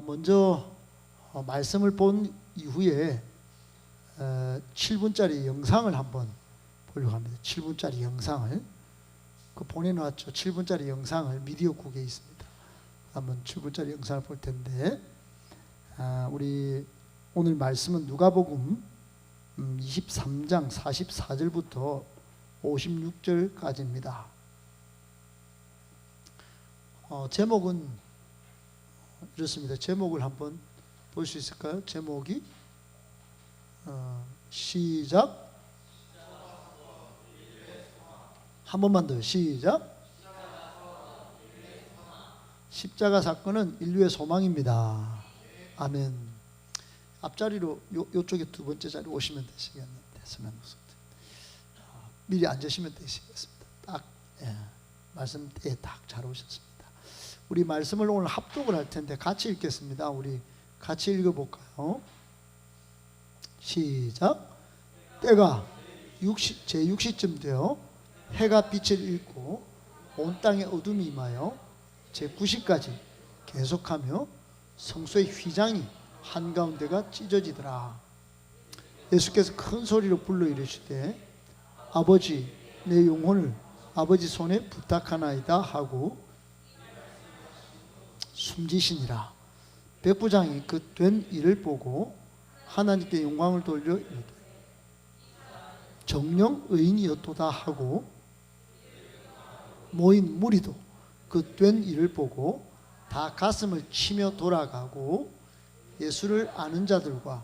먼저 말씀을 본 이후에 7분짜리 영상을 한번 보려고 합니다. 7분짜리 영상을 보내놨죠. 7분짜리 영상을 미디어국에 있습니다. 한번 7분짜리 영상을 볼 텐데, 우리 오늘 말씀은 누가복음 23장 44절부터 56절까지입니다. 제목은 이렇습니다. 제목을 한번 볼 수 있을까요? 제목이 시작. 한 번만 더요. 시작. 십자가 사건은 인류의 소망입니다. 아멘. 앞자리로 요쪽에 두 번째 자리 오시면 되시겠는데, 미리 앉으시면 되시겠습니다. 딱 말씀 때에 딱 잘 오셨습니다. 우리 말씀을 오늘 합독을 할 텐데 같이 읽겠습니다. 우리 같이 읽어볼까요? 시작. 때가 제6시쯤 되어 해가 빛을 잃고 온 땅에 어둠이 임하여 제9시까지 계속하며 성소의 휘장이 한가운데가 찢어지더라. 예수께서 큰 소리로 불러 이르시되 아버지, 내 영혼을 아버지 손에 부탁하나이다 하고 숨지시니라. 백부장이 그 된 일을 보고 하나님께 영광을 돌려 이르되 정녕 의인이었도다 하고, 모인 무리도 그 된 일을 보고 다 가슴을 치며 돌아가고, 예수를 아는 자들과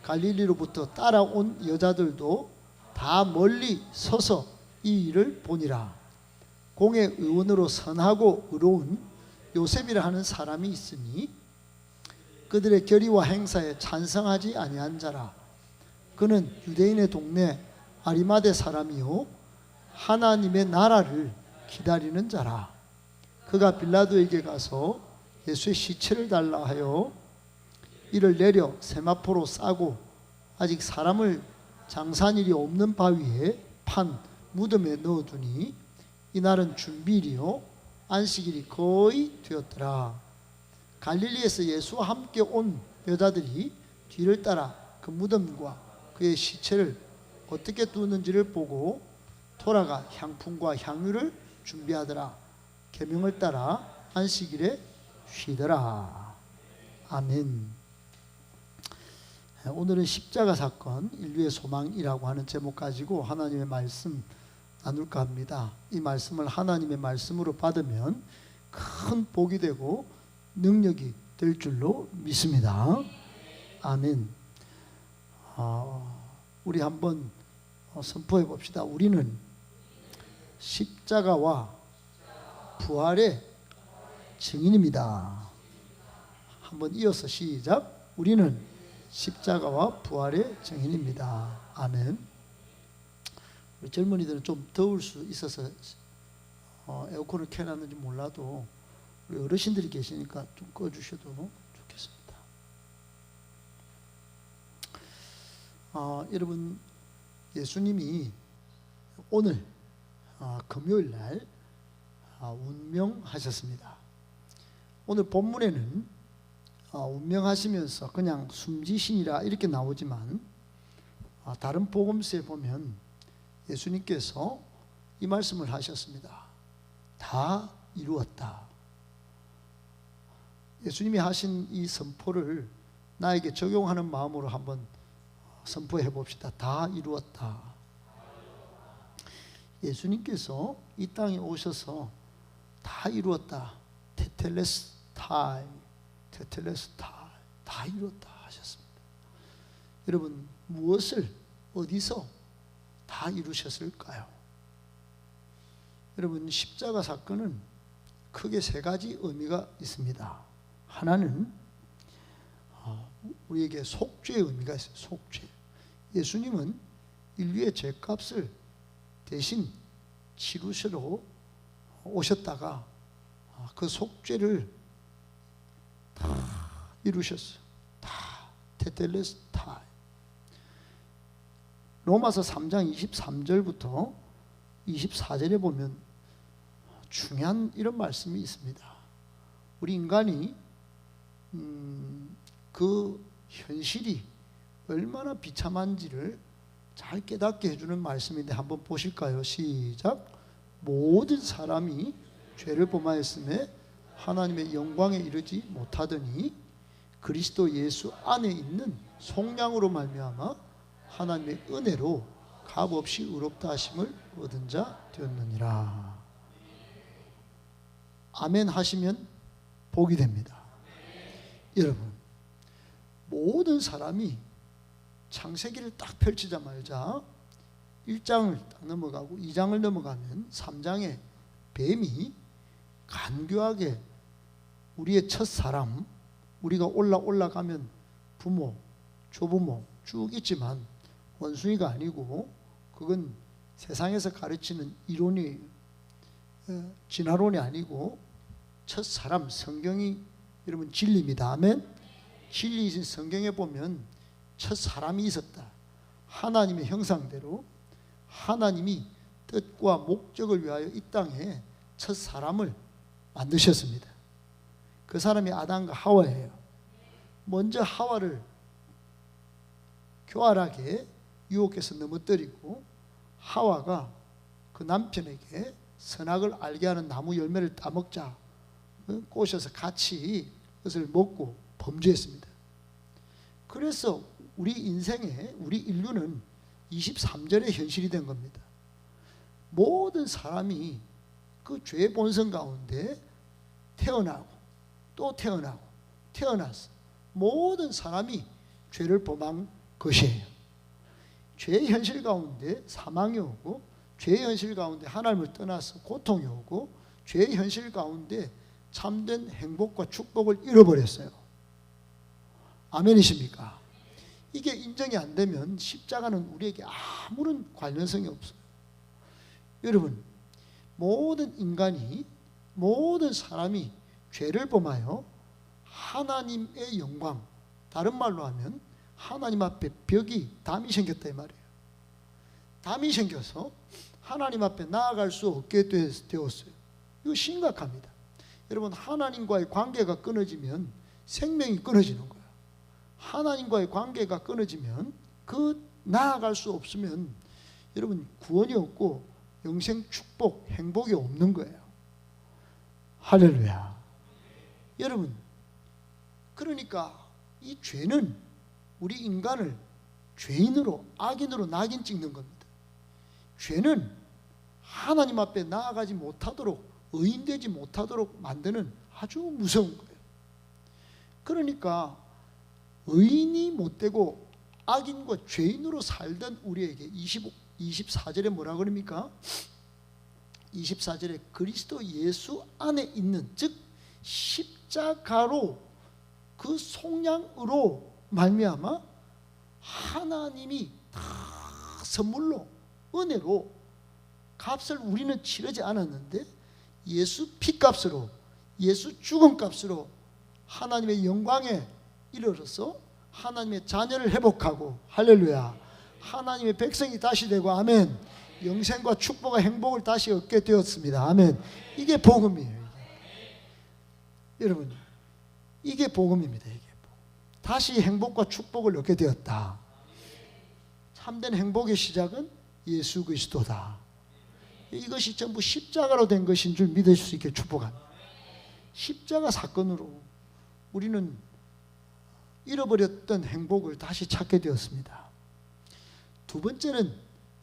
갈릴리로부터 따라온 여자들도 다 멀리 서서 이 일을 보니라. 공의 의원으로 선하고 의로운 요셉이라 하는 사람이 있으니 그들의 결의와 행사에 찬성하지 아니한 자라. 그는 유대인의 동네 아리마대 사람이요 하나님의 나라를 기다리는 자라. 그가 빌라도에게 가서 예수의 시체를 달라 하여 이를 내려 세마포로 싸고 아직 사람을 장사한 일이 없는 바위에 판 무덤에 넣어두니 이날은 준비일이요 안식일이 거의 되었더라. 갈릴리에서 예수와 함께 온 여자들이 뒤를 따라 그 무덤과 그의 시체를 어떻게 두는지를 보고 돌아가 향품과 향유를 준비하더라. 계명을 따라 안식일에 쉬더라. 아멘. 오늘은 십자가 사건, 인류의 소망이라고 하는 제목 가지고 하나님의 말씀 나눌까 합니다. 이 말씀을 하나님의 말씀으로 받으면 큰 복이 되고 능력이 될 줄로 믿습니다. 아멘. 우리 한번 선포해 봅시다. 우리는 십자가와 부활의 증인입니다. 한번 이어서 시작. 우리는 십자가와 부활의 증인입니다. 아멘. 우리 젊은이들은 좀 더울 수 있어서 에어컨을 켜놨는지 몰라도 우리 어르신들이 계시니까 좀 꺼주셔도 좋겠습니다. 여러분, 예수님이 오늘 금요일 날 운명하셨습니다. 오늘 본문에는 운명하시면서 그냥 숨지시니라 이렇게 나오지만 다른 복음서에 보면 예수님께서 이 말씀을 하셨습니다. 다 이루었다. 예수님이 하신 이 선포를 나에게 적용하는 마음으로 한번 선포해 봅시다. 다 이루었다. 예수님께서 이 땅에 오셔서 다 이루었다. 테텔레스타이, 테텔레스타이, 다 이루었다 하셨습니다. 여러분, 무엇을 어디서 다 이루셨을까요? 여러분, 십자가 사건은 크게 세 가지 의미가 있습니다. 하나는 우리에게 속죄의 의미가 있어요. 속죄. 예수님은 인류의 죄값을 대신 치루시러 오셨다가 그 속죄를 다 이루셨어요. 다 테텔레스타이. 로마서 3장 23절부터 24절에 보면 중요한 이런 말씀이 있습니다. 우리 인간이 그 현실이 얼마나 비참한지를 잘 깨닫게 해주는 말씀인데 한번 보실까요? 시작. 모든 사람이 죄를 범하였음에 하나님의 영광에 이르지 못하더니 그리스도 예수 안에 있는 속량으로 말미암아 하나님의 은혜로 값없이 의롭다 하심을 얻은 자 되었느니라. 아멘 하시면 복이 됩니다. 여러분, 모든 사람이 창세기를 딱 펼치자마자 1장을 딱 넘어가고 2장을 넘어가면 3장에 뱀이 간교하게 우리의 첫사람, 우리가 올라가면 부모, 조부모 쭉 있지만 원숭이가 아니고 그건 세상에서 가르치는 이론이 진화론이 아니고 첫사람, 성경이 여러분 진리입니다. 아멘. 진리이신 성경에 보면 첫사람이 있었다. 하나님의 형상대로 하나님이 뜻과 목적을 위하여 이 땅에 첫사람을 만드셨습니다. 그 사람이 아담과 하와예요. 먼저 하와를 교활하게 유혹해서 넘어뜨리고 하와가 그 남편에게 선악을 알게 하는 나무 열매를 따먹자 꼬셔서 같이 그것을 먹고 범죄했습니다. 그래서 우리 인생에 우리 인류는 23절의 현실이 된 겁니다. 모든 사람이 그 죄의 본성 가운데 태어나고 또 태어나고 태어났어. 모든 사람이 죄를 범한 것이에요. 죄의 현실 가운데 사망이 오고 죄의 현실 가운데 하나님을 떠나서 고통이 오고 죄의 현실 가운데 참된 행복과 축복을 잃어버렸어요. 아멘이십니까? 이게 인정이 안 되면 십자가는 우리에게 아무런 관련성이 없어요. 여러분, 모든 인간이 모든 사람이 죄를 범하여 하나님의 영광, 다른 말로 하면 하나님 앞에 벽이 담이 생겼다 이 말이에요. 담이 생겨서 하나님 앞에 나아갈 수 없게 되었어요. 이거 심각합니다. 여러분, 하나님과의 관계가 끊어지면 생명이 끊어지는 거예요. 하나님과의 관계가 끊어지면 그 나아갈 수 없으면 여러분 구원이 없고 영생 축복, 행복이 없는 거예요. 할렐루야. 여러분, 그러니까 이 죄는 우리 인간을 죄인으로, 악인으로 낙인 찍는 겁니다. 죄는 하나님 앞에 나아가지 못하도록, 의인되지 못하도록 만드는 아주 무서운 거예요. 그러니까 의인이 못되고 악인과 죄인으로 살던 우리에게 24절에 뭐라 그럽니까? 24절에 그리스도 예수 안에 있는, 즉 십자가로 그 속량으로 말미암아 하나님이 다 선물로 은혜로 값을 우리는 치르지 않았는데 예수 피값으로, 예수 죽음값으로 하나님의 영광에 이르러서 하나님의 자녀를 회복하고, 할렐루야, 하나님의 백성이 다시 되고, 아멘, 영생과 축복과 행복을 다시 얻게 되었습니다. 아멘. 이게 복음이에요. 여러분, 이게 복음입니다. 이게 다시 행복과 축복을 얻게 되었다. 참된 행복의 시작은 예수 그리스도다. 이것이 전부 십자가로 된 것인 줄 믿을 수 있게 축복합니다. 십자가 사건으로 우리는 잃어버렸던 행복을 다시 찾게 되었습니다. 두 번째는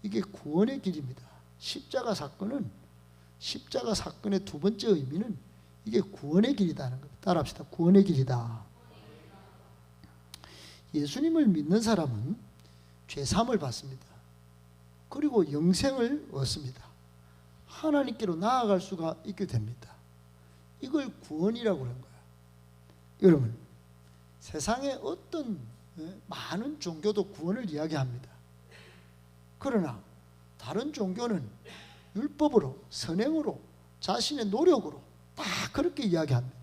이게 구원의 길입니다. 십자가 사건의 두 번째 의미는 이게 구원의 길이다는 겁니다. 따라합시다. 구원의 길이다. 예수님을 믿는 사람은 죄사함을 받습니다. 그리고 영생을 얻습니다. 하나님께로 나아갈 수가 있게 됩니다. 이걸 구원이라고 하는 거예요. 여러분, 세상의 어떤 많은 종교도 구원을 이야기합니다. 그러나 다른 종교는 율법으로, 선행으로, 자신의 노력으로 다 그렇게 이야기합니다.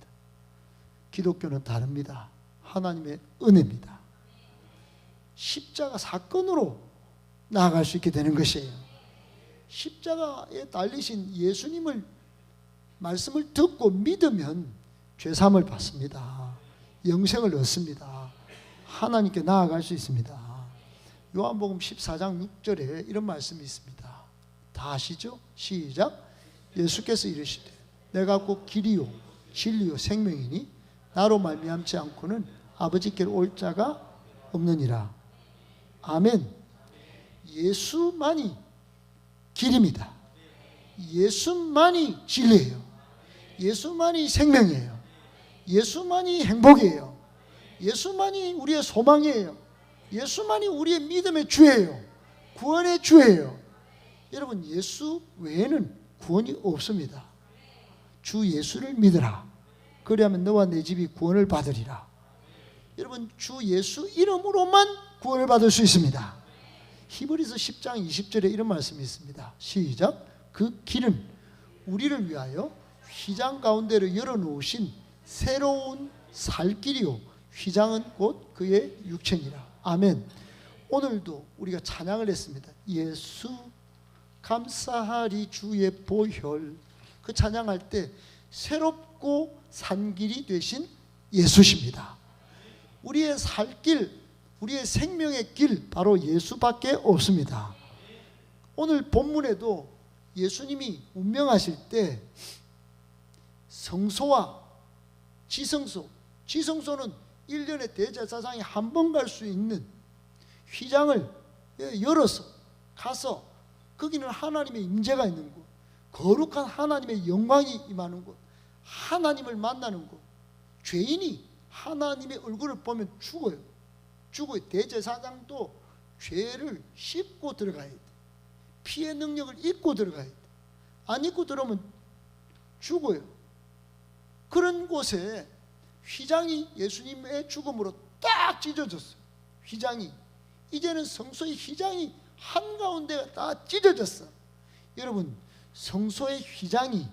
기독교는 다릅니다. 하나님의 은혜입니다. 십자가 사건으로 나아갈 수 있게 되는 것이에요. 십자가에 달리신 예수님을 말씀을 듣고 믿으면 죄사함을 받습니다. 영생을 얻습니다. 하나님께 나아갈 수 있습니다. 요한복음 14장 6절에 이런 말씀이 있습니다. 다 아시죠? 시작. 예수께서 이르시되 내가 곧 길이요 진리요 생명이니 나로 말미암지 않고는 아버지께로 올 자가 없느니라. 아멘. 예수만이 길입니다. 예수만이 진리예요. 예수만이 생명이에요. 예수만이 행복이에요. 예수만이 우리의 소망이에요. 예수만이 우리의 믿음의 주예요. 구원의 주예요. 여러분, 예수 외에는 구원이 없습니다. 주 예수를 믿으라. 그리하면 너와 내 집이 구원을 받으리라. 여러분, 주 예수 이름으로만 구원을 받을 수 있습니다. 히브리서 10장 20절에 이런 말씀이 있습니다. 시작. 그 길은 우리를 위하여 휘장 가운데로 열어놓으신 새로운 살 길이요 휘장은 곧 그의 육체니라. 아멘. 오늘도 우리가 찬양을 했습니다. 예수 감사하리 주의 보혈. 그 찬양할 때 새롭고 산 길이 되신 예수십니다. 우리의 살 길, 우리의 생명의 길 바로 예수밖에 없습니다. 오늘 본문에도 예수님이 운명하실 때 성소와 지성소, 지성소는 1년에 대제사장이 한 번 갈 수 있는 휘장을 열어서 가서 거기는 하나님의 임재가 있는 곳, 거룩한 하나님의 영광이 임하는 곳, 하나님을 만나는 곳. 죄인이 하나님의 얼굴을 보면 죽어요. 죽어요. 대제사장도 죄를 씻고 들어가야 돼. 피의 능력을 잊고 들어가야 돼. 안 잊고 들어오면 죽어요. 그런 곳에 휘장이 예수님의 죽음으로 딱 찢어졌어요. 휘장이 이제는 성소의 휘장이 한가운데가 다 찢어졌어. 여러분, 성소의 휘장이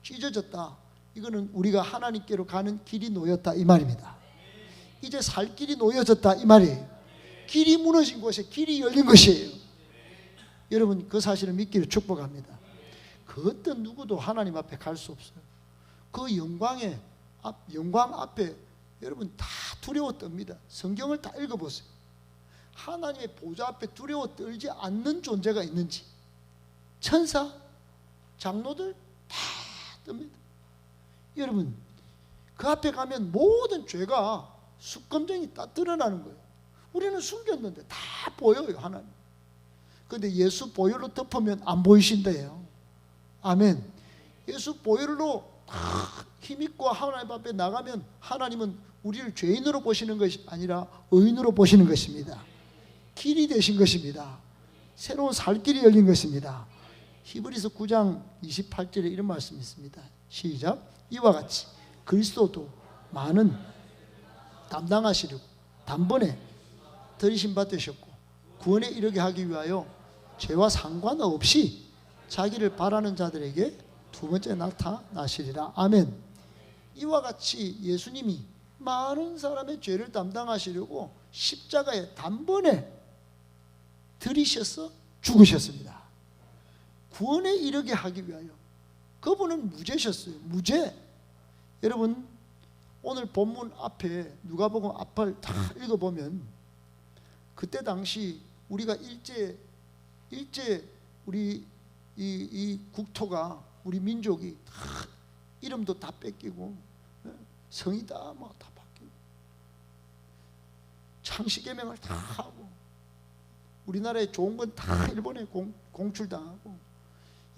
찢어졌다. 이거는 우리가 하나님께로 가는 길이 놓였다 이 말입니다. 이제 살 길이 놓여졌다 이 말이에요. 길이 무너진 곳에 길이 열린 것이에요. 여러분, 그 사실을 믿기를 축복합니다. 그 어떤 누구도 하나님 앞에 갈 수 없어요. 그 영광 앞에 여러분 다 두려워 떱니다. 성경을 다 읽어보세요. 하나님의 보좌 앞에 두려워 떨지 않는 존재가 있는지, 천사, 장로들 다 뜹니다. 여러분, 그 앞에 가면 모든 죄가 숙검정이 다 드러나는 거예요. 우리는 숨겼는데 다 보여요, 하나님. 그런데 예수 보혈로 덮으면 안 보이신대요. 아멘. 예수 보혈로 힘있고 하나님 앞에 나가면 하나님은 우리를 죄인으로 보시는 것이 아니라 의인으로 보시는 것입니다. 길이 되신 것입니다. 새로운 살 길이 열린 것입니다. 히브리서 9장 28절에 이런 말씀이 있습니다. 시작. 이와 같이 그리스도도 많은 담당하시려고 단번에 들이신 바 되셨고 구원에 이르게 하기 위하여 죄와 상관없이 자기를 바라는 자들에게 두 번째 나타나시리라. 아멘. 이와 같이 예수님이 많은 사람의 죄를 담당하시려고 십자가에 단번에 들이셔서 죽으셨습니다. 구원에 이르게 하기 위하여. 그분은 무죄셨어요. 무죄. 여러분, 오늘 본문 앞에 누가복음 앞을 다 읽어보면 그때 당시 우리가 일제 우리 이 국토가, 우리 민족이 다 이름도 다 뺏기고 성이 다 뭐 다 바뀌고 창씨개명을 다 하고 우리나라에 좋은 건 다 일본에 공출당하고,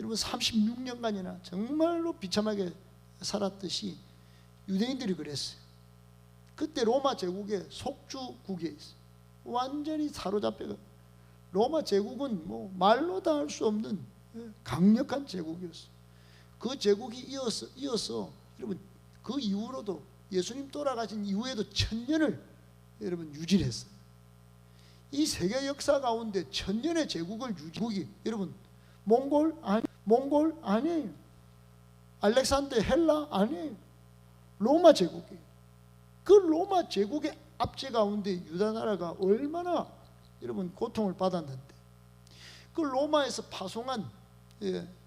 여러분 36년간이나 정말로 비참하게 살았듯이 유대인들이 그랬어요. 그때 로마 제국의 속주국에 있어요. 완전히 사로잡혀가. 로마 제국은 뭐 말로 다 할 수 없는 강력한 제국이었어요. 그 제국이 이어서 여러분 그 이후로도 예수님 돌아가신 이후에도 1000년을 여러분 유지를 했어요. 이 세계 역사 가운데 1000년의 제국을 유지국이 여러분 몽골 아니에요. 알렉산더 헬라 아니에요. 로마 제국이에요. 그 로마 제국의 압제 가운데 유다 나라가 얼마나 여러분 고통을 받았는데, 그 로마에서 파송한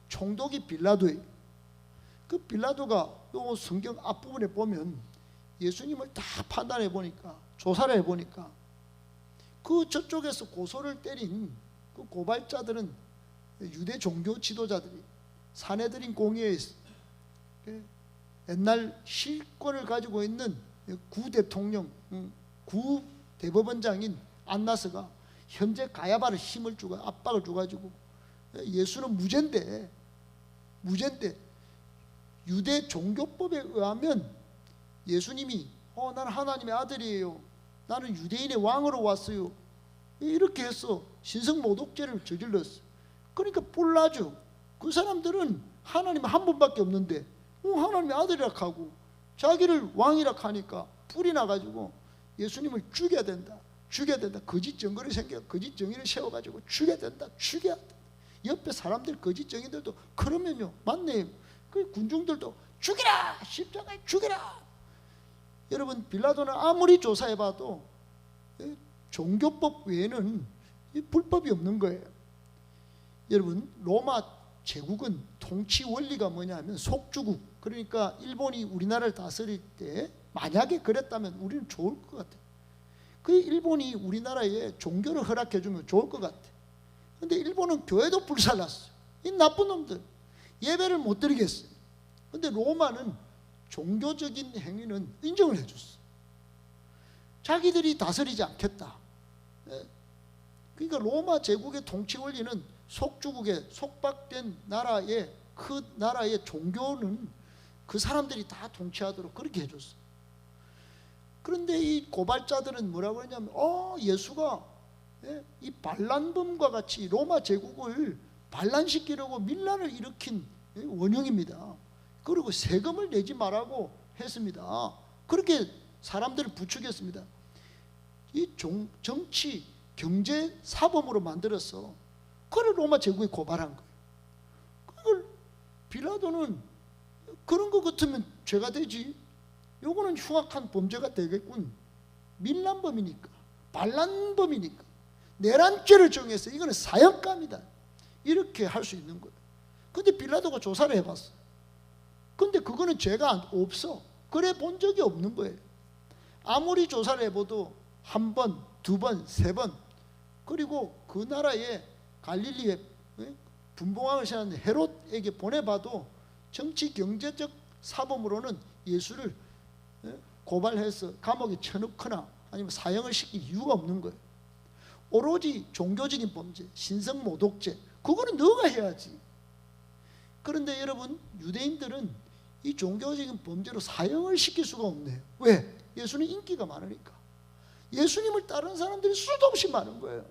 총독이 빌라도예요. 그 빌라도가 또 성경 앞부분에 보면 예수님을 다 판단해 보니까, 조사를 해 보니까 그 저쪽에서 고소를 때린 그 고발자들은 유대 종교 지도자들이, 사내들인 공의회 옛날 실권을 가지고 있는 구 대통령, 구 대법원장인 안나스가 현재 가야바를 힘을 주고 압박을 줘가지고 예수는 무죄인데 유대 종교법에 의하면 예수님이 나는 하나님의 아들이에요, 나는 유대인의 왕으로 왔어요, 이렇게 해서 신성모독죄를 저질렀어. 그러니까 뿔나죠. 그 사람들은 하나님 한 분밖에 없는데 하나님의 아들이라 하고 자기를 왕이라 하니까 뿔이 나가지고 예수님을 죽여야 된다. 거짓 증거를 거짓 정의를 세워가지고 죽여야 된다. 옆에 사람들 거짓 정의들도 그러면요, 맞네. 그 군중들도 죽이라, 십자가에 죽이라. 여러분, 빌라도는 아무리 조사해봐도 종교법 외에는 불법이 없는 거예요. 여러분, 로마 제국은 통치 원리가 뭐냐면 속주국, 그러니까 일본이 우리나라를 다스릴 때 만약에 그랬다면 우리는 좋을 것 같아요. 그 일본이 우리나라에 종교를 허락해주면 좋을 것 같아. 근데 일본은 교회도 불살랐어요. 이 나쁜 놈들 예배를 못 드리겠어요. 근데 로마는 종교적인 행위는 인정을 해줬어. 자기들이 다스리지 않겠다. 그러니까 로마 제국의 통치 원리는 속주국에 속박된 나라의 그 나라의 종교는 그 사람들이 다 통치하도록 그렇게 해줬어. 그런데 이 고발자들은 뭐라고 했냐면 예수가 이 반란범과 같이 로마 제국을 반란시키려고 밀란을 일으킨 원흉입니다. 그리고 세금을 내지 말라고 했습니다. 그렇게 사람들을 부추겼습니다. 이 정치, 경제, 사범으로 만들어서 그걸 로마 제국에 고발한 거예요. 그걸 빌라도는 그런 것 같으면 죄가 되지, 요거는 흉악한 범죄가 되겠군, 밀란범이니까, 반란범이니까 내란죄를 정해서 이거는 사형감이다, 이렇게 할 수 있는 거예요. 근데 빌라도가 조사를 해봤어. 근데 그거는 죄가 없어. 그래 본 적이 없는 거예요. 아무리 조사를 해봐도 한 번, 두 번, 세 번, 그리고 그 나라에 갈릴리에 분봉왕을 세운 헤롯에게 보내봐도 정치 경제적 사범으로는 예수를 고발해서 감옥에 쳐넣거나 아니면 사형을 시킬 이유가 없는 거예요. 오로지 종교적인 범죄, 신성모독죄, 그거는 너가 해야지. 그런데 여러분, 유대인들은 이 종교적인 범죄로 사형을 시킬 수가 없네요. 왜? 예수는 인기가 많으니까. 예수님을 따르는 사람들이 수도 없이 많은 거예요.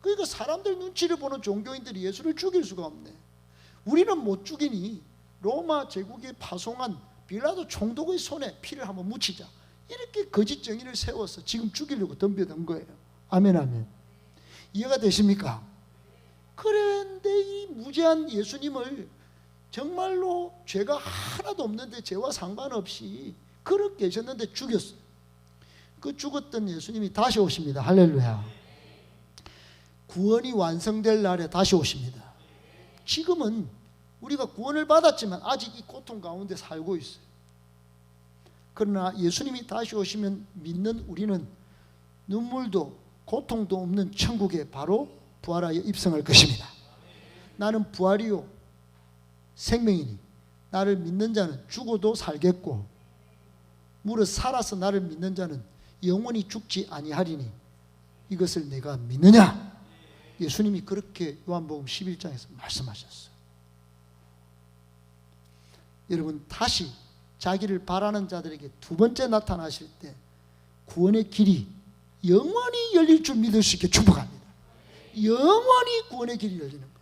그러니까 사람들 눈치를 보는 종교인들이 예수를 죽일 수가 없네. 우리는 못 죽이니 로마 제국이 파송한 빌라도 총독의 손에 피를 한번 묻히자, 이렇게 거짓 정의를 세워서 지금 죽이려고 덤벼든 거예요. 아멘, 아멘. 이해가 되십니까? 그런데 이 무죄한 예수님을 정말로 죄가 하나도 없는데 죄와 상관없이 그렇게 계셨는데 죽였어요. 그 죽었던 예수님이 다시 오십니다. 할렐루야. 구원이 완성될 날에 다시 오십니다. 지금은 우리가 구원을 받았지만 아직 이 고통 가운데 살고 있어요. 그러나 예수님이 다시 오시면 믿는 우리는 눈물도 고통도 없는 천국에 바로 부활하여 입성할 것입니다. 나는 부활이요 생명이니 나를 믿는 자는 죽어도 살겠고 무릇 살아서 나를 믿는 자는 영원히 죽지 아니하리니 이것을 내가 믿느냐? 예수님이 그렇게 요한복음 11장에서 말씀하셨어요. 여러분, 다시 자기를 바라는 자들에게 두 번째 나타나실 때 구원의 길이 영원히 열릴 줄 믿을 수 있게 축복합니다. 영원히 구원의 길이 열리는 거예요.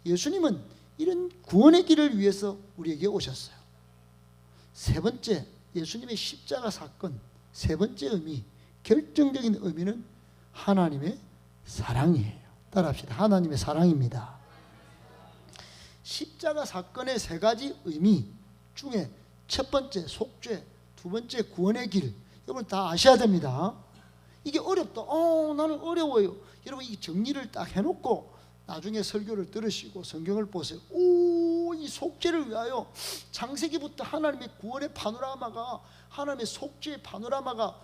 예수님은 이런 구원의 길을 위해서 우리에게 오셨어요. 세 번째, 예수님의 십자가 사건, 세 번째 의미, 결정적인 의미는 하나님의 사랑이에요. 따라합시다. 하나님의 사랑입니다. 십자가 사건의 세 가지 의미 중에 첫 번째 속죄, 두 번째 구원의 길, 여러분 다 아셔야 됩니다. 이게 어렵다. 나는 어려워요. 여러분 이 정리를 딱 해놓고 나중에 설교를 들으시고 성경을 보세요. 이 속죄를 위하여 창세기부터 하나님의 구원의 파노라마가, 하나님의 속죄의 파노라마가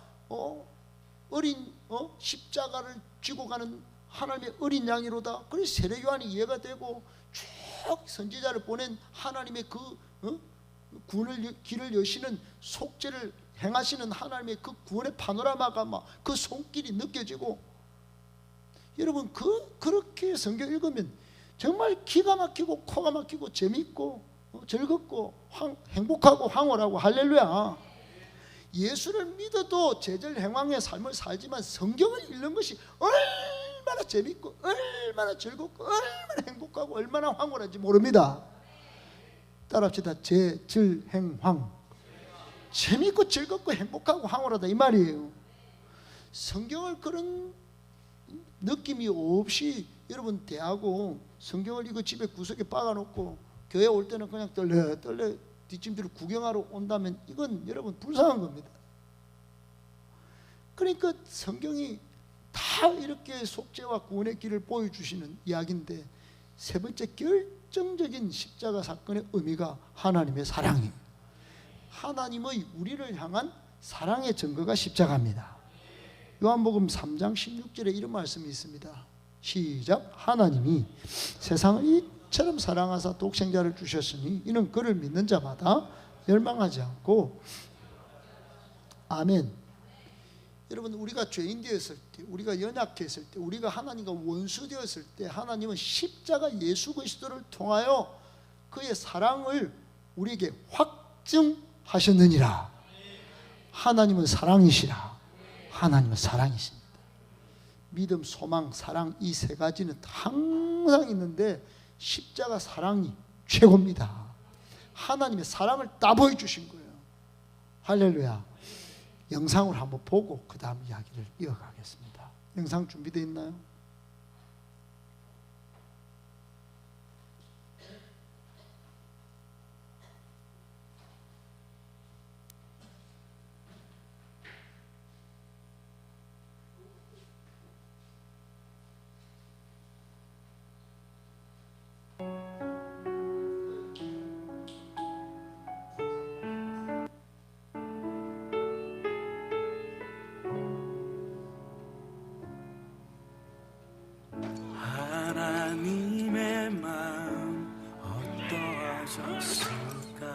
어린 십자가를 지고 가는 하나님의 어린 양이로다. 그래서 세례 요한이 이해가 되고 쭉 선지자를 보낸 하나님의 그 구원의 길을 여시는 속죄를 행하시는 하나님의 그 구원의 파노라마가 막 그 손길이 느껴지고, 여러분 그렇게 성경 읽으면 정말 기가 막히고 코가 막히고 재미있고 즐겁고 행복하고 황홀하고 할렐루야. 예수를 믿어도 제절 행황의 삶을 살지만 성경을 읽는 것이 얼마나 재미있고 얼마나 즐겁고 얼마나 행복하고 얼마나 황홀한지 모릅니다. 따라합시다. 제절행황. 재미있고 즐겁고 행복하고 황홀하다 이 말이에요. 성경을 그런 느낌이 없이 여러분 대하고 성경을 이거 집에 구석에 박아놓고 교회 올 때는 그냥 떨레 뒷짐지를 구경하러 온다면 이건 여러분 불쌍한 겁니다. 그러니까 성경이 다 이렇게 속죄와 구원의 길을 보여주시는 이야기인데, 세 번째 결정적인 십자가 사건의 의미가 하나님의 사랑이에요. 하나님의 우리를 향한 사랑의 증거가 십자가입니다. 요한복음 3장 16절에 이런 말씀이 있습니다. 시작. 하나님이 세상을 이처럼 사랑하사 독생자를 주셨으니 이는 그를 믿는 자마다 멸망하지 않고. 아멘. 여러분, 우리가 죄인 되었을 때, 우리가 연약했을 때, 우리가 하나님과 원수 되었을 때 하나님은 십자가 예수 그리스도를 통하여 그의 사랑을 우리에게 확증하셨느니라. 하나님은 사랑이시라. 하나님은 사랑이십니다. 믿음, 소망, 사랑, 이 세 가지는 항상 있는데 십자가 사랑이 최고입니다. 하나님의 사랑을 다 보여주신 거예요. 할렐루야. 영상을 한번 보고 그 다음 이야기를 이어가겠습니다. 영상 준비되어 있나요? 하나님의 마음 어떠하셨을까?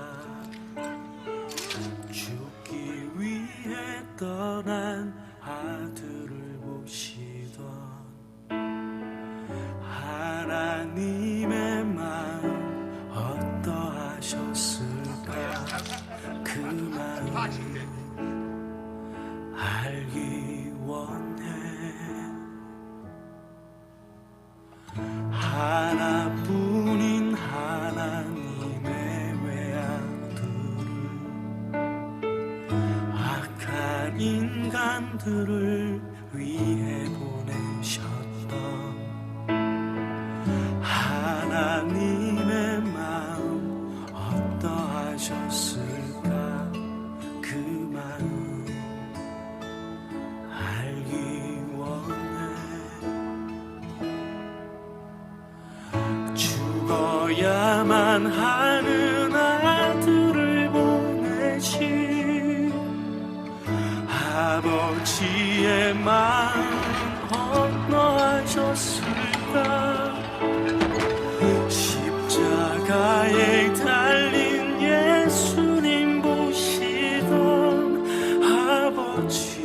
죽기 위해 떠난 아들을 보시던 하나님의 마음 어떠하셨을까? 그 마음 알기 원해. 하나뿐인 하나님의 외아들을 악한 인간들을 위해 보내셨던 하나님의 마음 어떠하셨을까? 그 마음 알기 원해. 죽어야만 하는 아들을 보내신 아버지의 마음 어떠하셨을까? 십자가에 달린 예수님 보시던 아버지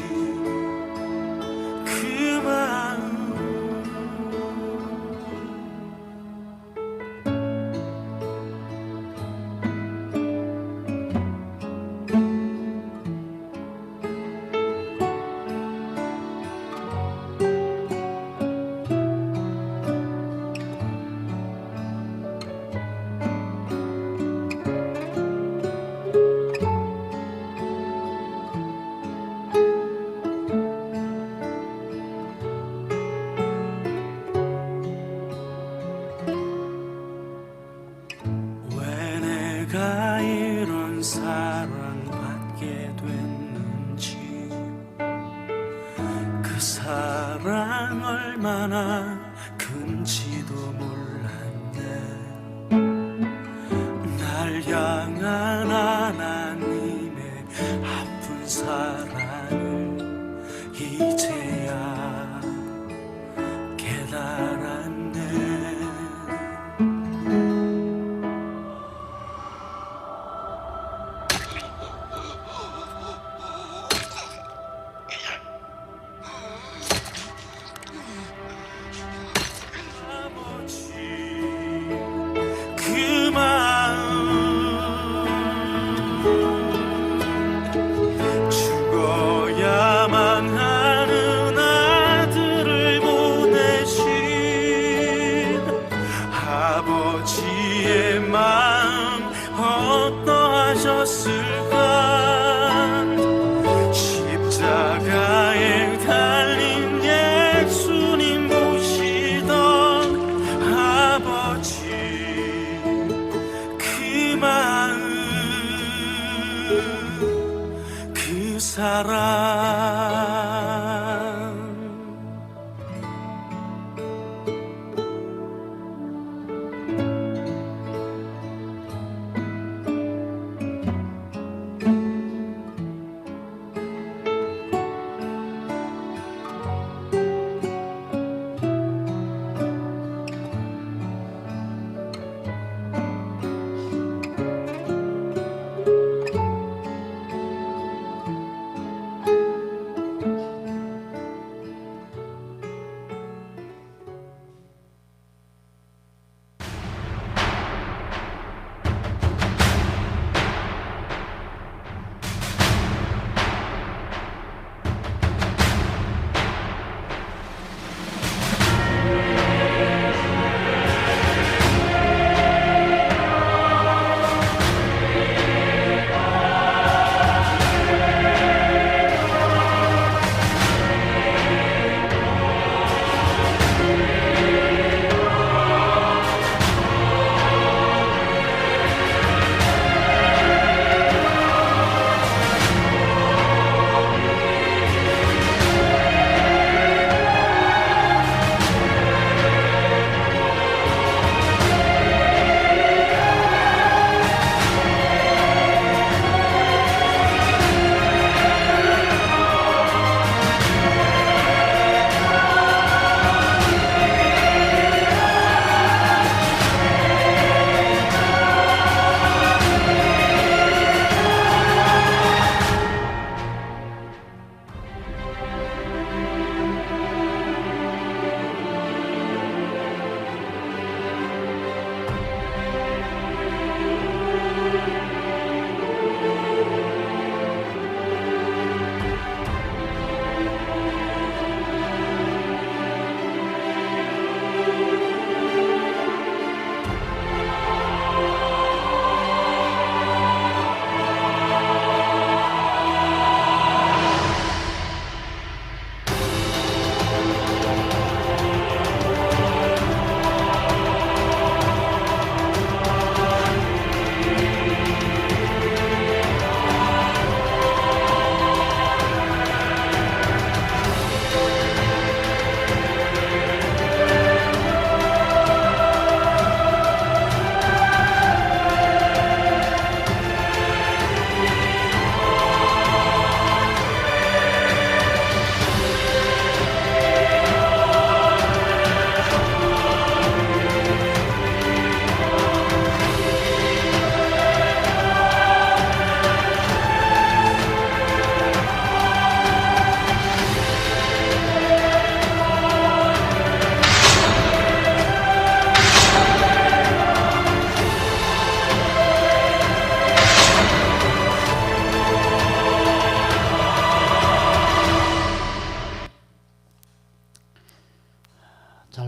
그 마음 내가 이런 사랑받게 됐는지, 그 사랑 얼마나 큰지도 몰랐네.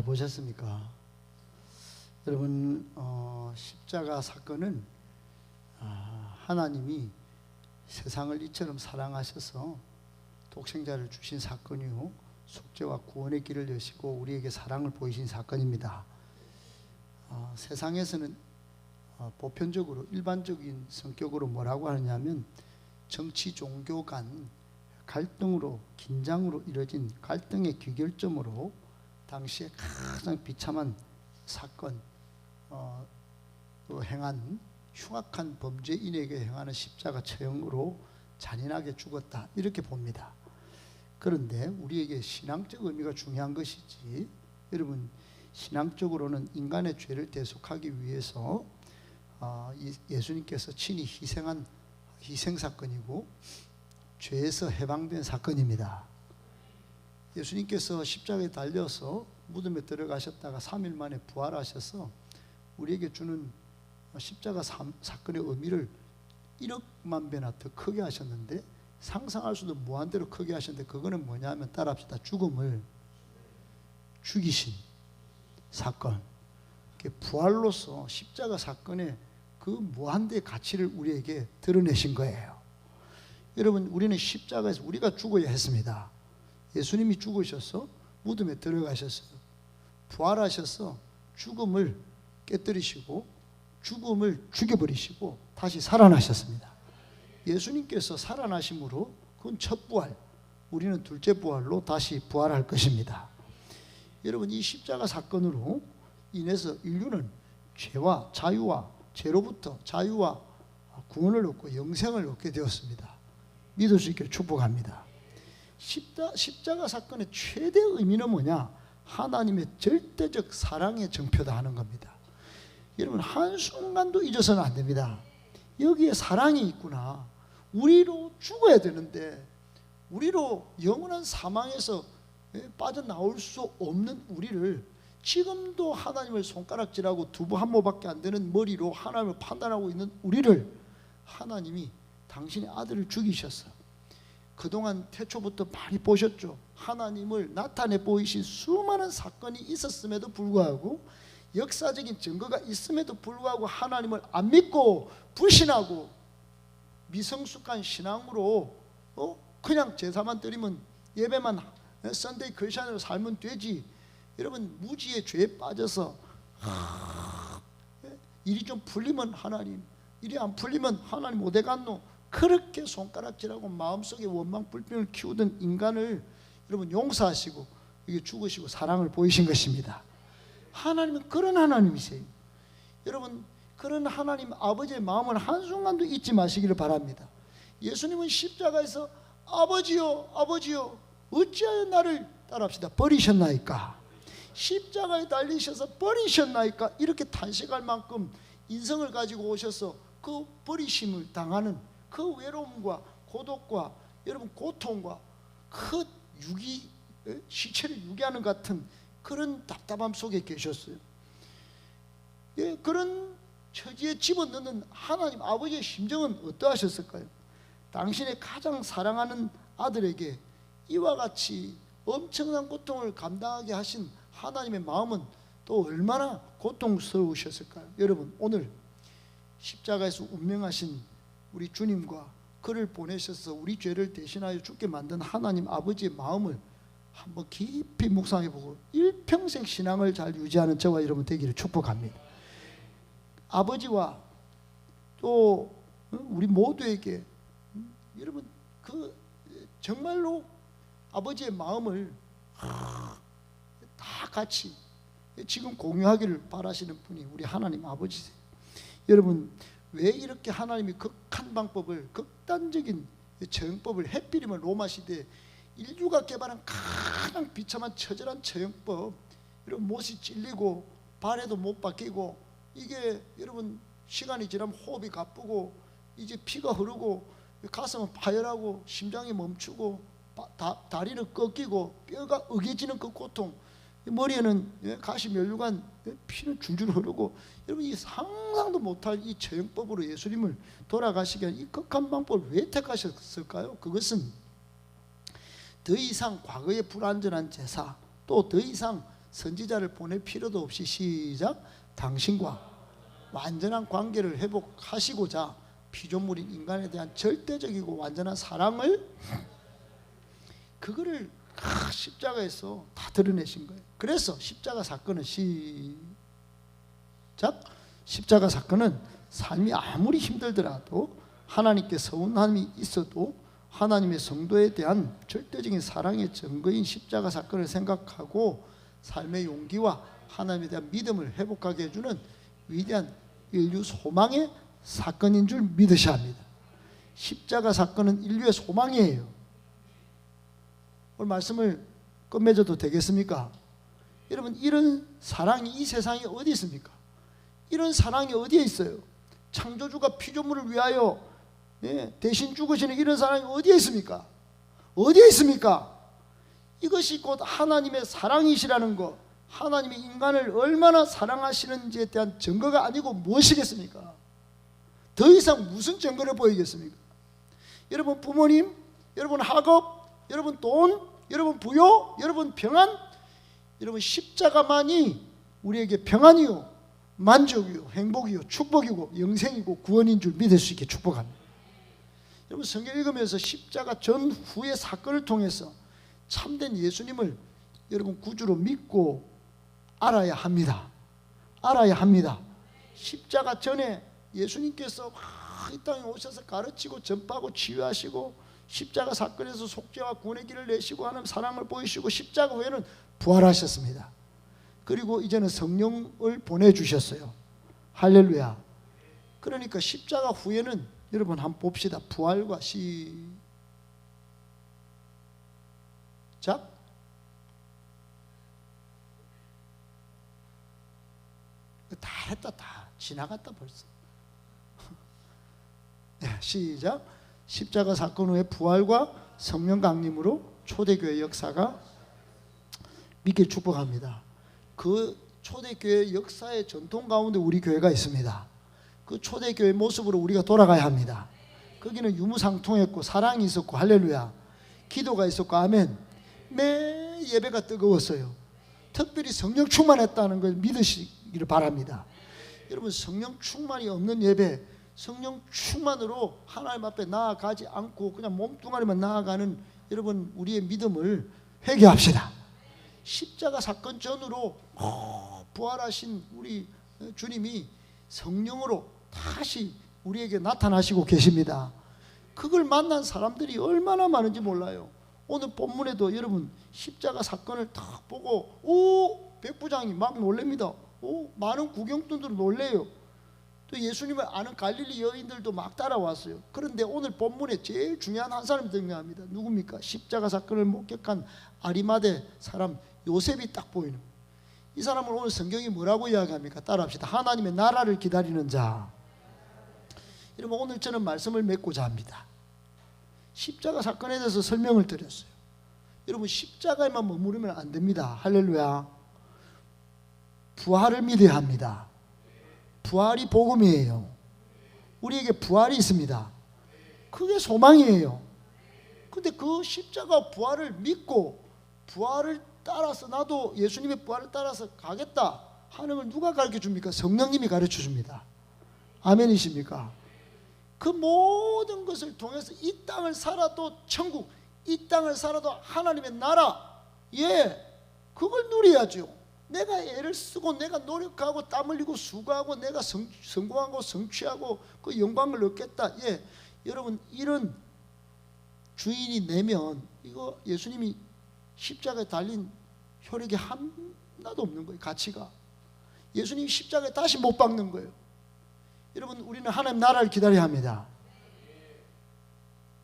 잘 보셨습니까? 여러분, 십자가 사건은 하나님이 세상을 이처럼 사랑하셔서 독생자를 주신 사건이요, 속죄와 구원의 길을 여시고 우리에게 사랑을 보이신 사건입니다. 세상에서는 보편적으로 일반적인 성격으로 뭐라고 하느냐면, 정치 종교 간 갈등으로, 긴장으로 이뤄진 갈등의 귀결점으로 당시에 가장 비참한 사건, 행한 흉악한 범죄인에게 행하는 십자가 처형으로 잔인하게 죽었다, 이렇게 봅니다. 그런데 우리에게 신앙적 의미가 중요한 것이지, 여러분, 신앙적으로는 인간의 죄를 대속하기 위해서 예수님께서 친히 희생한 희생사건이고 죄에서 해방된 사건입니다. 예수님께서 십자가에 달려서 무덤에 들어가셨다가 3일 만에 부활하셔서 우리에게 주는 십자가 사건의 의미를 1억만 배나 더 크게 하셨는데, 상상할 수도 무한대로 크게 하셨는데, 그거는 뭐냐면, 따라합시다. 죽음을 죽이신 사건, 부활로서 십자가 사건의 그 무한대의 가치를 우리에게 드러내신 거예요. 여러분, 우리는 십자가에서 우리가 죽어야 했습니다. 예수님이 죽으셔서 무덤에 들어가셨어요. 부활하셔서 죽음을 깨뜨리시고 죽음을 죽여버리시고 다시 살아나셨습니다. 예수님께서 살아나심으로 그건 첫 부활, 우리는 둘째 부활로 다시 부활할 것입니다. 여러분, 이 십자가 사건으로 인해서 인류는 죄와 자유와 죄로부터 자유와 구원을 얻고 영생을 얻게 되었습니다. 믿을 수 있기를 축복합니다. 십자가 사건의 최대 의미는 뭐냐? 하나님의 절대적 사랑의 정표다 하는 겁니다. 여러분, 한순간도 잊어서는 안 됩니다. 여기에 사랑이 있구나. 우리로 죽어야 되는데, 우리로 영원한 사망에서 빠져나올 수 없는 우리를, 지금도 하나님을 손가락질하고 두부 한 모밖에 안 되는 머리로 하나님을 판단하고 있는 우리를 하나님이 당신의 아들을 죽이셨어. 그동안 태초부터 많이 보셨죠. 하나님을 나타내 보이신 수많은 사건이 있었음에도 불구하고, 역사적인 증거가 있음에도 불구하고 하나님을 안 믿고 불신하고 미성숙한 신앙으로 그냥 제사만 드리면, 예배만 썬데이 크리스천으로 살면 되지. 여러분, 무지의 죄에 빠져서 일이 좀 풀리면 하나님, 일이 안 풀리면 하나님 어디 갔노? 그렇게 손가락질하고 마음속에 원망 불평을 키우던 인간을 여러분 용서하시고 이게 죽으시고 사랑을 보이신 것입니다. 하나님은 그런 하나님이세요. 여러분, 그런 하나님 아버지의 마음을 한순간도 잊지 마시기를 바랍니다. 예수님은 십자가에서 아버지요, 아버지요, 어찌하여 나를, 따라합시다, 버리셨나이까? 십자가에 달리셔서 버리셨나이까? 이렇게 탄식할 만큼 인성을 가지고 오셔서 그 버리심을 당하는 그 외로움과 고독과 여러분 고통과 그 시체를 유기하는 같은 그런 답답함 속에 계셨어요. 예, 그런 처지에 집어넣는 하나님 아버지의 심정은 어떠하셨을까요? 당신의 가장 사랑하는 아들에게 이와 같이 엄청난 고통을 감당하게 하신 하나님의 마음은 또 얼마나 고통스러우셨을까요? 여러분, 오늘 십자가에서 운명하신 우리 주님과 그를 보내셔서 우리 죄를 대신하여 죽게 만든 하나님 아버지의 마음을 한번 깊이 묵상해보고 일평생 신앙을 잘 유지하는 저와 여러분 되기를 축복합니다. 아버지와 또 우리 모두에게 여러분 그 정말로 아버지의 마음을 다 같이 지금 공유하기를 바라시는 분이 우리 하나님 아버지세요. 여러분, 왜 이렇게 하나님이 극한 방법을, 극단적인 처형법을, 해필이면 로마 시대 인류가 개발한 가장 비참한 처절한 처형법, 여러분 못이 찔리고 발에도 못 박히고, 이게 여러분 시간이 지나면 호흡이 가쁘고 이제 피가 흐르고 가슴은 파열하고 심장이 멈추고 다리는 꺾이고 뼈가 으개지는 그 고통, 머리에는 가시 면류관 피는 줄줄 흐르고, 여러분 이 상상도 못할 이 처형법으로 예수님을 돌아가시게 한 이 극한 방법을 왜 택하셨을까요? 그것은 더 이상 과거의 불완전한 제사, 또 더 이상 선지자를 보낼 필요도 없이 시작. 당신과 완전한 관계를 회복하시고자 피조물인 인간에 대한 절대적이고 완전한 사랑을 그거를 십자가에서 다 드러내신 거예요. 그래서 십자가 사건은 시작. 십자가 사건은 삶이 아무리 힘들더라도 하나님께 서운함이 있어도 하나님의 성도에 대한 절대적인 사랑의 증거인 십자가 사건을 생각하고 삶의 용기와 하나님에 대한 믿음을 회복하게 해주는 위대한 인류 소망의 사건인 줄 믿으셔야 합니다. 십자가 사건은 인류의 소망이에요. 오늘 말씀을 끝맺어도 되겠습니까? 여러분, 이런 사랑이 이 세상에 어디 있습니까? 이런 사랑이 어디에 있어요? 창조주가 피조물을 위하여 대신 죽으시는 이런 사랑이 어디에 있습니까? 어디에 있습니까? 이것이 곧 하나님의 사랑이시라는 것, 하나님이 인간을 얼마나 사랑하시는지에 대한 증거가 아니고 무엇이겠습니까? 더 이상 무슨 증거를 보이겠습니까? 여러분 부모님, 여러분 학업, 여러분 돈, 여러분 부요, 여러분 평안, 여러분 십자가만이 우리에게 평안이요, 만족이요, 행복이요, 축복이고 영생이고 구원인 줄 믿을 수 있게 축복합니다. 여러분 성경 읽으면서 십자가 전후의 사건을 통해서 참된 예수님을 여러분 구주로 믿고 알아야 합니다. 알아야 합니다. 십자가 전에 예수님께서 이 땅에 오셔서 가르치고 전파하고 치유하시고 십자가 사건에서 속죄와 구원의 길을 내시고 하는 사랑을 보이시고 십자가 후에는 부활하셨습니다. 그리고 이제는 성령을 보내주셨어요. 할렐루야. 그러니까 십자가 후에는 여러분 한번 봅시다. 부활과 시작. 다 했다. 다 지나갔다 벌써. 네, 시작. 십자가 사건 후에 부활과 성령 강림으로 초대교회 역사가 믿게 축복합니다. 그 초대교회 역사의 전통 가운데 우리 교회가 있습니다. 그 초대교회 모습으로 우리가 돌아가야 합니다. 거기는 유무상통했고 사랑이 있었고 할렐루야, 기도가 있었고 아멘. 매 예배가 뜨거웠어요. 특별히 성령 충만했다는 걸 믿으시기를 바랍니다. 여러분 성령 충만이 없는 예배, 성령 충만으로 하나님 앞에 나아가지 않고 그냥 몸뚱아리만 나아가는 여러분 우리의 믿음을 회개합시다. 십자가 사건 전으로 부활하신 우리 주님이 성령으로 다시 우리에게 나타나시고 계십니다. 그걸 만난 사람들이 얼마나 많은지 몰라요. 오늘 본문에도 여러분 십자가 사건을 딱 보고 오 백부장이 막 놀랍니다. 오 많은 구경꾼들도 놀래요. 또 예수님을 아는 갈릴리 여인들도 막 따라왔어요. 그런데 오늘 본문에 제일 중요한 한 사람이 등장합니다. 누굽니까? 십자가 사건을 목격한 아리마대 사람 요셉이 딱 보이는 거예요. 이 사람을 오늘 성경이 뭐라고 이야기합니까? 따라합시다. 하나님의 나라를 기다리는 자. 여러분 오늘 저는 말씀을 맺고자 합니다. 십자가 사건에 대해서 설명을 드렸어요. 여러분 십자가에만 머무르면 안 됩니다. 할렐루야. 부활을 믿어야 합니다. 부활이 복음이에요. 우리에게 부활이 있습니다. 그게 소망이에요. 근데 그 십자가 부활을 믿고 부활을 따라서 나도 예수님의 부활을 따라서 가겠다 하는 걸 누가 가르쳐 줍니까? 성령님이 가르쳐 줍니다. 아멘이십니까? 그 모든 것을 통해서 이 땅을 살아도 천국, 이 땅을 살아도 하나님의 나라, 그걸 누려야죠. 내가 애를 쓰고 내가 노력하고 땀 흘리고 수고하고 내가 성공하고 성취하고 그 영광을 얻겠다. 여러분 이런 주인이 내면 이거 예수님이 십자가에 달린 효력이 하나도 없는 거예요. 가치가. 예수님이 십자가에 다시 못 박는 거예요. 여러분 우리는 하나님 나라를 기다려야 합니다.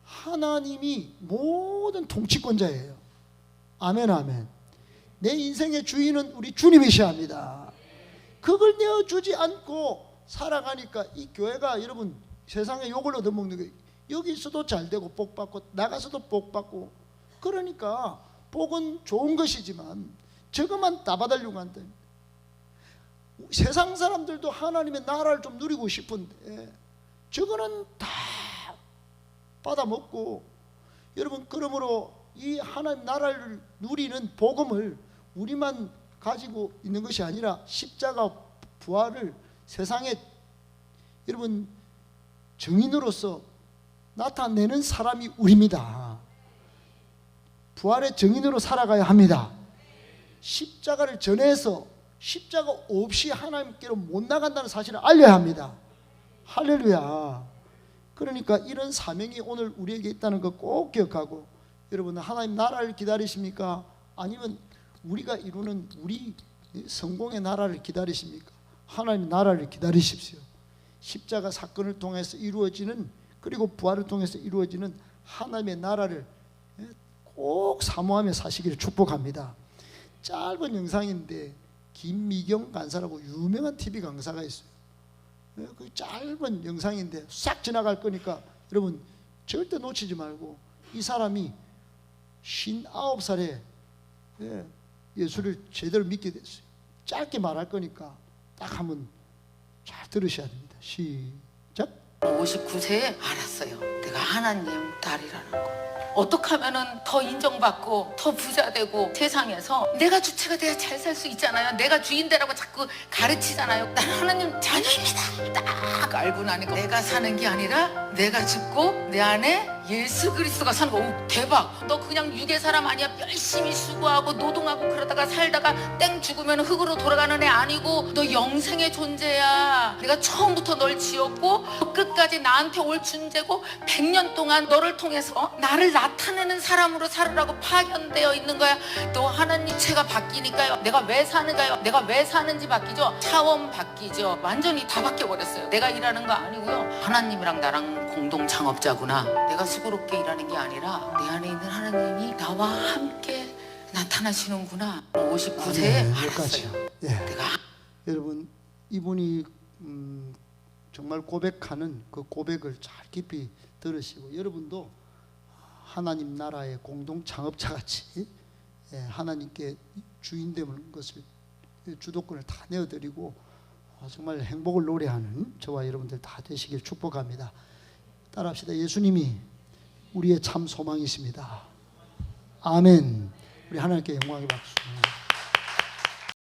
하나님이 모든 통치권자예요. 아멘 아멘. 내 인생의 주인은 우리 주님이셔야 합니다. 그걸 내어주지 않고 살아가니까 이 교회가 여러분 세상에 욕을 얻어먹는 거예요. 여기 있어도 잘 되고 복 받고 나가서도 복 받고. 그러니까 복은 좋은 것이지만 저것만 다 받으려고 한다. 세상 사람들도 하나님의 나라를 좀 누리고 싶은데 저거는 다 받아먹고. 여러분 그러므로 이 하나님 나라를 누리는 복음을 우리만 가지고 있는 것이 아니라 십자가 부활을 세상에 여러분 증인으로서 나타내는 사람이 우리입니다. 부활의 증인으로 살아가야 합니다. 십자가를 전해서 십자가 없이 하나님께로 못 나간다는 사실을 알려야 합니다. 할렐루야. 그러니까 이런 사명이 오늘 우리에게 있다는 거 꼭 기억하고, 여러분 하나님 나라를 기다리십니까? 아니면 우리가 이루는 우리 성공의 나라를 기다리십니까? 하나님 나라를 기다리십시오. 십자가 사건을 통해서 이루어지는, 그리고 부활을 통해서 이루어지는 하나님의 나라를 꼭 사모하며 사시기를 축복합니다. 짧은 영상인데 김미경 간사라고 유명한 TV 강사가 있어요. 그 짧은 영상인데 싹 지나갈 거니까 여러분 절대 놓치지 말고, 이 사람이 59살에 예수를 제대로 믿게 됐어요. 짧게 말할 거니까 딱 한번 잘 들으셔야 됩니다. 시작. 59세에 알았어요. 내가 하나님 딸이라는 거. 어떻게 하면은 더 인정받고 더 부자 되고 세상에서 내가 주체가 돼야 잘 살 수 있잖아요. 내가 주인 되라고 자꾸 가르치잖아요. 난 하나님 자녀입니다. 딱 알고 나니까 내가 사는 게 아니라 내가 죽고 내 안에 예수 그리스도가 사는 거. 오, 대박. 너 그냥 육의 사람 아니야. 열심히 수고하고 노동하고 그러다가 살다가 땡 죽으면 흙으로 돌아가는 애 아니고 너 영생의 존재야. 내가 처음부터 널 지었고 끝까지 나한테 올 존재고 100년 동안 너를 통해서 나를 나타내는 사람으로 살으라고 파견되어 있는 거야. 또 하나님 체가 바뀌니까요. 내가 왜 사는가요? 내가 왜 사는지 바뀌죠. 차원 바뀌죠. 완전히 다 바뀌어버렸어요. 내가 일하는 거 아니고요. 하나님이랑 나랑 공동 창업자구나. 내가 수고롭게 일하는 게 아니라 내 안에 있는 하나님이 나와 함께 나타나시는구나. 59세에 알았어요. 예. 내가 여러분 이분이 정말 고백하는 그 고백을 잘 깊이 들으시고, 여러분도 하나님 나라의 공동 창업자 같이 하나님께 주인 되는 것을, 주도권을 다 내어드리고 정말 행복을 노래하는 저와 여러분들 다 되시길 축복합니다. 따라합시다. 예수님이 우리의 참 소망이십니다. 아멘. 우리 하나님께 영광의 박수.